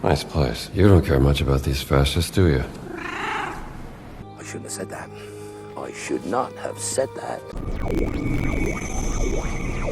Nice place. You don't care much about these fascists, do you? I shouldn't have said that. I should not have said that.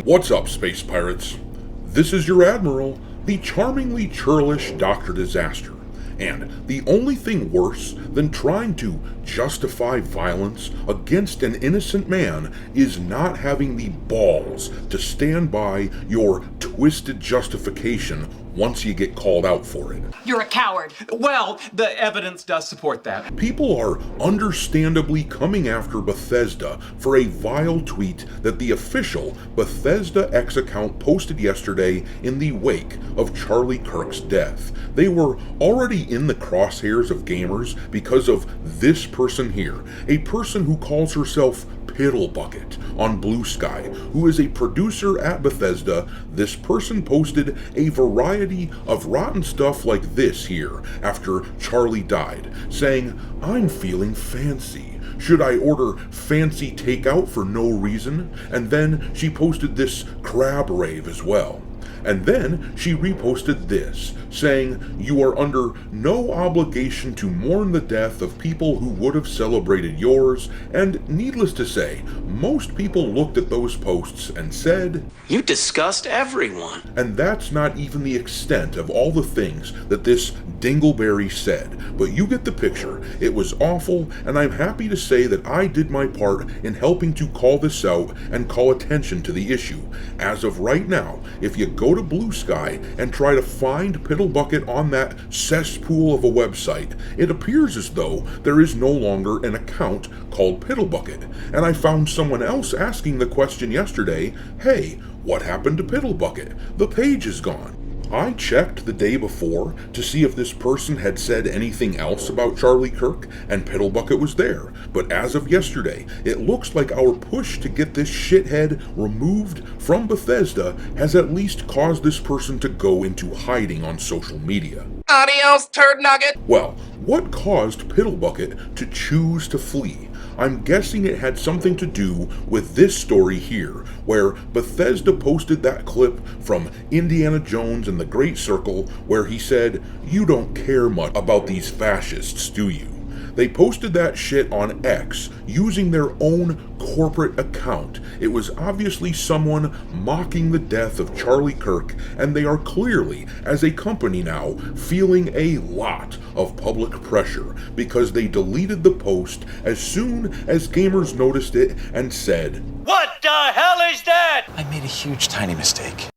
What's up, space pirates? This is your admiral, the charmingly churlish Dr. Disaster. And the only thing worse than trying to justify violence against an innocent man is not having the balls to stand by your twisted justification once you get called out for it. You're a coward. Well, the evidence does support that. People are understandably coming after Bethesda for a vile tweet that the official Bethesda X account posted yesterday in the wake of Charlie Kirk's death. They were already in the crosshairs of gamers because of this person here, a person who calls herself Piddlebucket on Blue Sky, who is a producer at Bethesda. This person posted a variety of rotten stuff like this here after Charlie died, saying, "I'm feeling fancy. Should I order fancy takeout for no reason?" And then she posted this crab rave as well. And then she reposted this, saying, "You are under no obligation to mourn the death of people who would have celebrated yours." And needless to say, most people looked at those posts and said, You disgust everyone. and that's not even the extent of all the things that this dingleberry said, but you get the picture. It was awful, and I'm happy to say that I did my part in helping to call this out and call attention to the issue. As of right now, if you go to Blue Sky and try to find Piddlebucket on that cesspool of a website, it appears as though there is no longer an account called Piddlebucket. And I found someone else asking the question yesterday, hey, what happened to Piddlebucket? The page is gone. I checked the day before to see if this person had said anything else about Charlie Kirk, and Piddlebucket was there. But as of yesterday, it looks like our push to get this shithead removed from Bethesda has at least caused this person to go into hiding on social media. Adios, turd nugget. Well, what caused Piddlebucket to choose to flee? I'm guessing it had something to do with this story here, where Bethesda posted that clip from Indiana Jones and the Great Circle where he said, "You don't care much about these fascists, do you?" They posted that shit on X using their own corporate account. It was obviously someone mocking the death of Charlie Kirk, and they are clearly, as a company now, feeling a lot of public pressure because they deleted the post as soon as gamers noticed it and said, What the hell is that? I made a huge tiny mistake.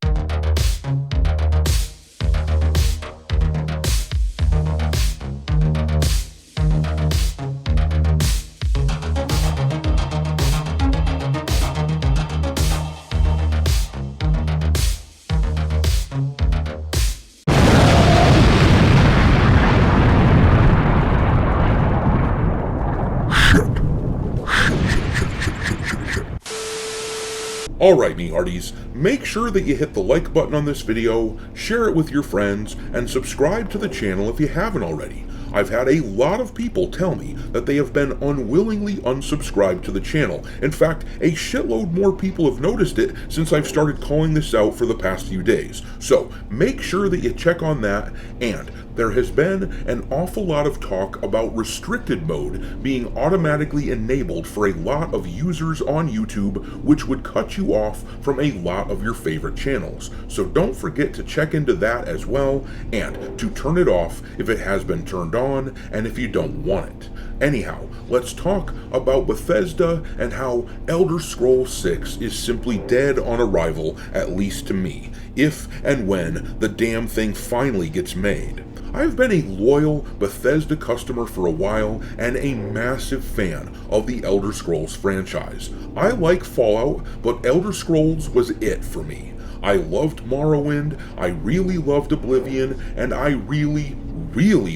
Alright, me hearties, make sure that you hit the like button on this video, share it with your friends, and subscribe to the channel if you haven't already. I've had a lot of people tell me that they have been unwillingly unsubscribed to the channel. In fact, a shitload more people have noticed it since I've started calling this out for the past few days. So make sure that you check on that, and there has been an awful lot of talk about restricted mode being automatically enabled for a lot of users on YouTube, which would cut you off from a lot of your favorite channels. So don't forget to check into that as well, and to turn it off if it has been turned on, and if you don't want it. Anyhow, let's talk about Bethesda and how Elder Scrolls 6 is simply dead on arrival, at least to me, if and when the damn thing finally gets made. I've been a loyal Bethesda customer for a while and a massive fan of the Elder Scrolls franchise. I like Fallout, but Elder Scrolls was it for me. I loved Morrowind, I really loved Oblivion, and I really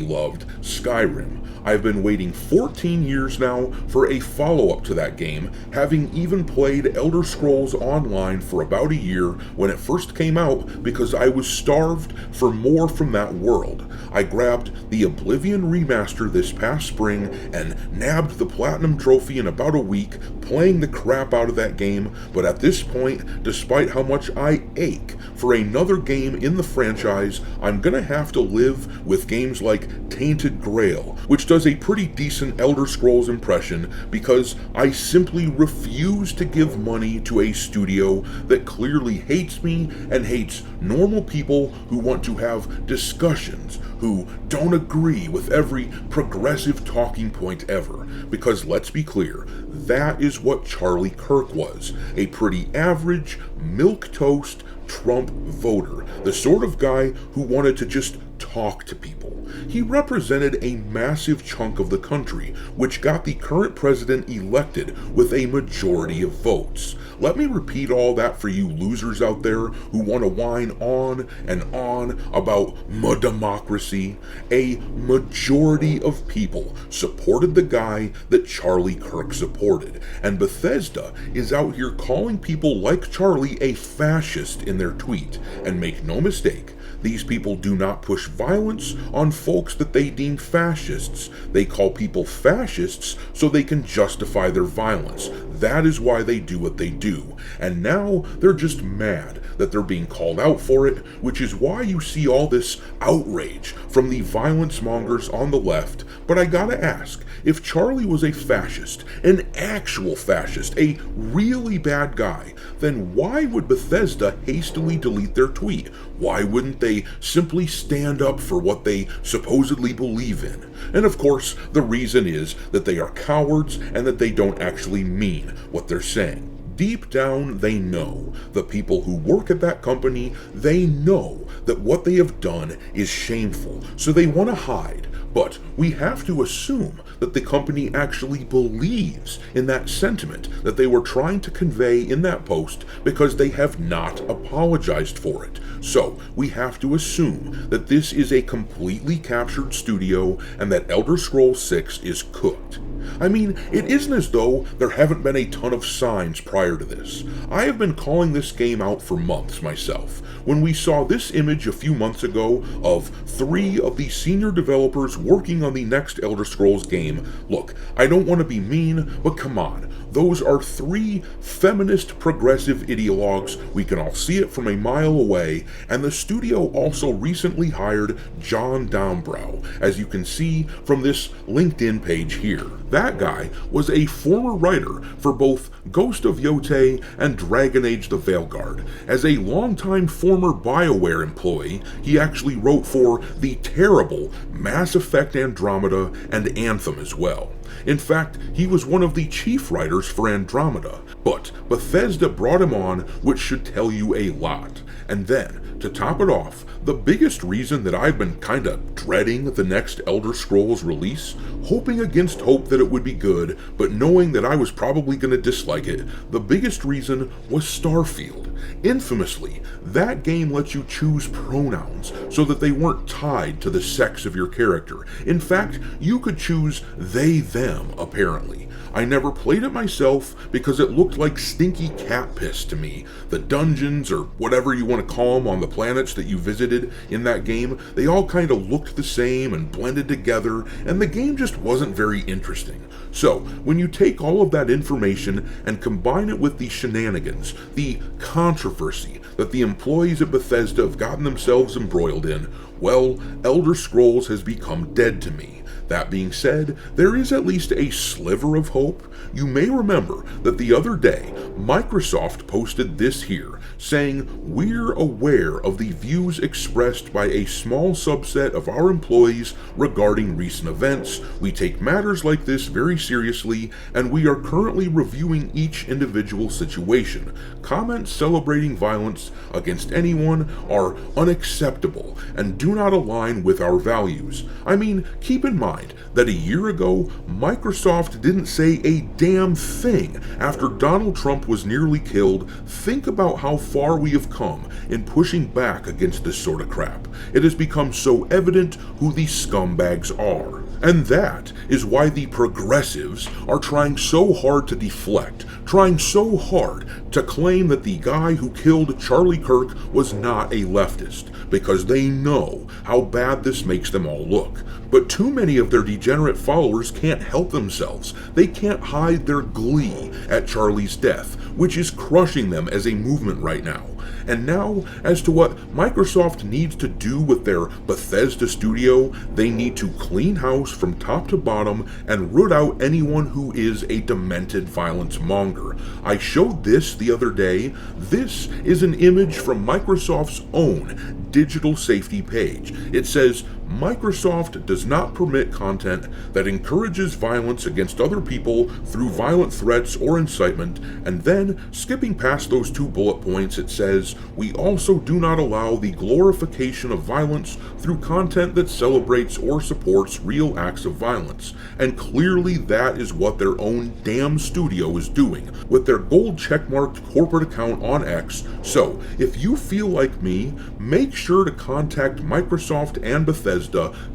loved Skyrim. I've been waiting 14 years now for a follow-up to that game, having even played Elder Scrolls Online for about a year when it first came out because I was starved for more from that world. I grabbed the Oblivion remaster this past spring and nabbed the Platinum Trophy in about a week, playing the crap out of that game, but at this point, despite how much I ache for another game in the franchise, I'm gonna have to live with games like Tainted Grail, which does a pretty decent Elder Scrolls impression because I simply refuse to give money to a studio that clearly hates me and hates normal people who want to have discussions, who don't agree with every progressive talking point ever. Because let's be clear, that is what Charlie Kirk was, a pretty average, milquetoast Trump voter, the sort of guy who wanted to just talk to people. He represented a massive chunk of the country, which got the current president elected with a majority of votes. Let me repeat all that for you losers out there who want to whine on and on about democracy. A majority of people supported the guy that Charlie Kirk supported, and Bethesda is out here calling people like Charlie a fascist in their tweet. And make no mistake, these people do not push violence on folks that they deem fascists. They call people fascists so they can justify their violence. That is why they do what they do. And now they're just mad that they're being called out for it, which is why you see all this outrage from the violence mongers on the left. But I gotta ask, if Charlie was a fascist, an actual fascist, a really bad guy, then why would Bethesda hastily delete their tweet? Why wouldn't they simply stand up for what they supposedly believe in? And of course, the reason is that they are cowards and that they don't actually mean what they're saying. Deep down, they know. The people who work at that company, they know that what they have done is shameful, so they want to hide. But we have to assume that the company actually believes in that sentiment that they were trying to convey in that post because they have not apologized for it. So we have to assume that this is a completely captured studio and that Elder Scrolls 6 is cooked. I mean, it isn't as though there haven't been a ton of signs prior to this. I have been calling this game out for months myself. When we saw this image a few months ago of 3 of the senior developers working on the next Elder Scrolls game, look, I don't want to be mean, but come on. Those are 3 feminist progressive ideologues. We can all see it from a mile away, and the studio also recently hired John Downbrow, as you can see from this LinkedIn page here. That guy was a former writer for both Ghost of Yotei and Dragon Age the Veilguard. As a longtime former BioWare employee, he actually wrote for the terrible Mass Effect Andromeda and Anthem as well. In fact, he was one of the chief writers for Andromeda, but Bethesda brought him on, which should tell you a lot. And then, to top it off, the biggest reason that I've been kinda dreading the next Elder Scrolls release, hoping against hope that it would be good, but knowing that I was probably gonna dislike it, the biggest reason was Starfield. Infamously, that game lets you choose pronouns so that they weren't tied to the sex of your character. In fact, you could choose they, them, apparently. I never played it myself because it looked like stinky cat piss to me. The dungeons, or whatever you want to call them, on the planets that you visited in that game, they all kind of looked the same and blended together, and the game just wasn't very interesting. So, when you take all of that information and combine it with the shenanigans, the controversy that the employees at Bethesda have gotten themselves embroiled in, well, Elder Scrolls has become dead to me. That being said, there is at least a sliver of hope. You may remember that the other day, Microsoft posted this here, saying, "We're aware of the views expressed by a small subset of our employees regarding recent events. We take matters like this very seriously, and we are currently reviewing each individual situation. Comments celebrating violence against anyone are unacceptable and do not align with our values." I mean, keep in mind that a year ago, Microsoft didn't say a damn thing after Donald Trump was nearly killed. Think about how far we have come in pushing back against this sort of crap. It has become so evident who these scumbags are. And that is why the progressives are trying so hard to deflect, trying so hard to claim that the guy who killed Charlie Kirk was not a leftist, because they know how bad this makes them all look. But too many of their degenerate followers can't help themselves. They can't hide their glee at Charlie's death, which is crushing them as a movement right now. And now, as to what Microsoft needs to do with their Bethesda studio, they need to clean house from top to bottom and root out anyone who is a demented violence monger. I showed this the other day. This is an image from Microsoft's own digital safety page. It says, Microsoft does not permit content that encourages violence against other people through violent threats or incitement, and then, skipping past those 2 bullet points, it says, we also do not allow the glorification of violence through content that celebrates or supports real acts of violence. And clearly that is what their own damn studio is doing, with their gold checkmarked corporate account on X. So, if you feel like me, make sure to contact Microsoft and Bethesda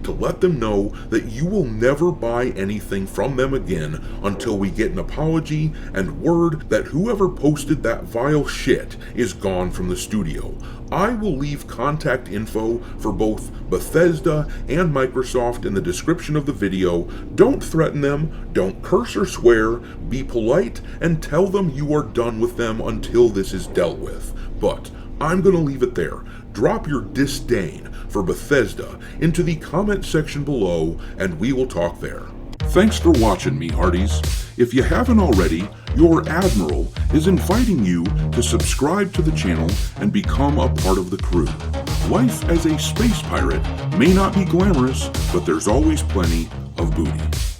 to let them know that you will never buy anything from them again until we get an apology and word that whoever posted that vile shit is gone from the studio. I will leave contact info for both Bethesda and Microsoft in the description of the video. Don't threaten them, don't curse or swear, be polite, and tell them you are done with them until this is dealt with. But I'm going to leave it there. Drop your disdain for Bethesda into the comment section below, and we will talk there. Thanks for watching, me hearties. If you haven't already, your Admiral is inviting you to subscribe to the channel and become a part of the crew. Life as a space pirate may not be glamorous, but there's always plenty of booty.